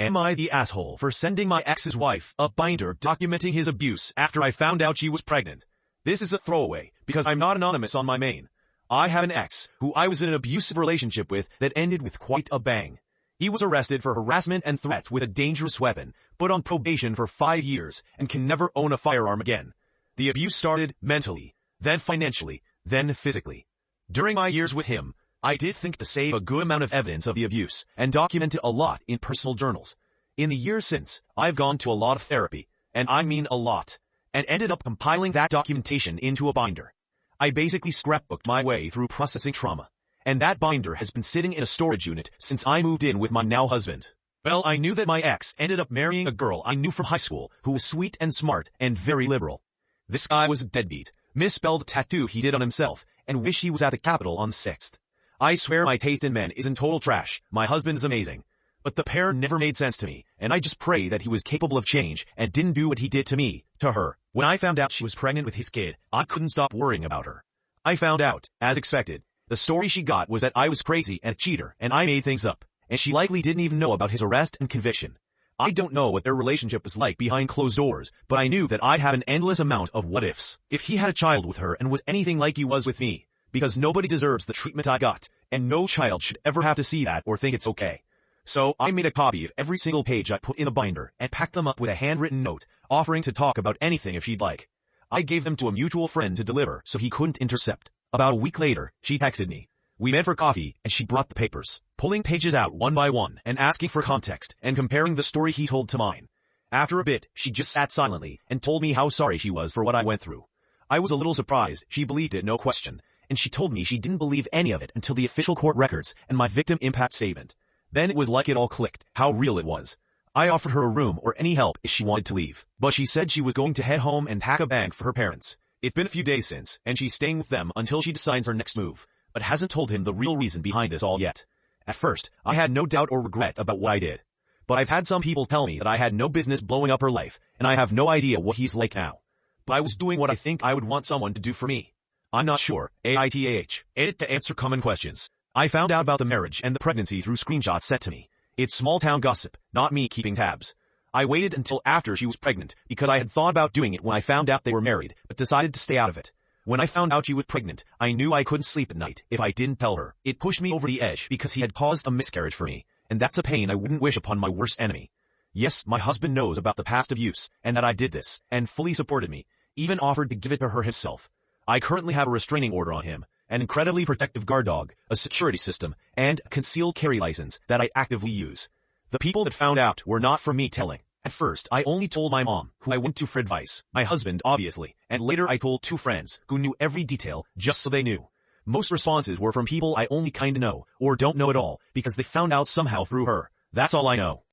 Am I the asshole for sending my ex's wife a binder documenting his abuse after I found out she was pregnant? This is a throwaway, because I'm not anonymous on my main. I have an ex who I was in an abusive relationship with that ended with quite a bang. He was arrested for harassment and threats with a dangerous weapon, put on probation for 5 years, and can never own a firearm again. The abuse started mentally, then financially, then physically. During my years with him, I did think to save a good amount of evidence of the abuse and document it a lot in personal journals. In the years since, I've gone to a lot of therapy, and I mean a lot, and ended up compiling that documentation into a binder. I basically scrapbooked my way through processing trauma, and that binder has been sitting in a storage unit since I moved in with my now husband. Well, I knew that my ex ended up marrying a girl I knew from high school who was sweet and smart and very liberal. This guy was a deadbeat, misspelled a tattoo he did on himself, and wished he was at the Capitol on 6th. I swear my taste in men isn't total trash, my husband's amazing. But the pair never made sense to me, and I just pray that he was capable of change and didn't do what he did to me, to her. When I found out she was pregnant with his kid, I couldn't stop worrying about her. I found out, as expected, the story she got was that I was crazy and a cheater and I made things up, and she likely didn't even know about his arrest and conviction. I don't know what their relationship was like behind closed doors, but I knew that I'd have an endless amount of what-ifs if he had a child with her and was anything like he was with me, because nobody deserves the treatment I got, and no child should ever have to see that or think it's okay. So I made a copy of every single page I put in a binder and packed them up with a handwritten note, offering to talk about anything if she'd like. I gave them to a mutual friend to deliver so he couldn't intercept. About a week later, she texted me. We met for coffee, and she brought the papers, pulling pages out one by one and asking for context and comparing the story he told to mine. After a bit, she just sat silently and told me how sorry she was for what I went through. I was a little surprised she believed it, no question, and she told me she didn't believe any of it until the official court records and my victim impact statement. Then it was like it all clicked, how real it was. I offered her a room or any help if she wanted to leave, but she said she was going to head home and pack a bag for her parents. It's been a few days since, and she's staying with them until she decides her next move, but hasn't told him the real reason behind this all yet. At first, I had no doubt or regret about what I did. But I've had some people tell me that I had no business blowing up her life, and I have no idea what he's like now. But I was doing what I think I would want someone to do for me. I'm not sure. AITAH. Edit to answer common questions. I found out about the marriage and the pregnancy through screenshots sent to me. It's small-town gossip, not me keeping tabs. I waited until after she was pregnant because I had thought about doing it when I found out they were married, but decided to stay out of it. When I found out she was pregnant, I knew I couldn't sleep at night if I didn't tell her. It pushed me over the edge because he had caused a miscarriage for me, and that's a pain I wouldn't wish upon my worst enemy. Yes, my husband knows about the past abuse, and that I did this, and fully supported me, even offered to give it to her himself. I currently have a restraining order on him, an incredibly protective guard dog, a security system, and a concealed carry license that I actively use. The people that found out were not from me telling. At first, I only told my mom, who I went to for advice, my husband, obviously, and later I told 2 friends, who knew every detail, just so they knew. Most responses were from people I only kinda know, or don't know at all, because they found out somehow through her. That's all I know.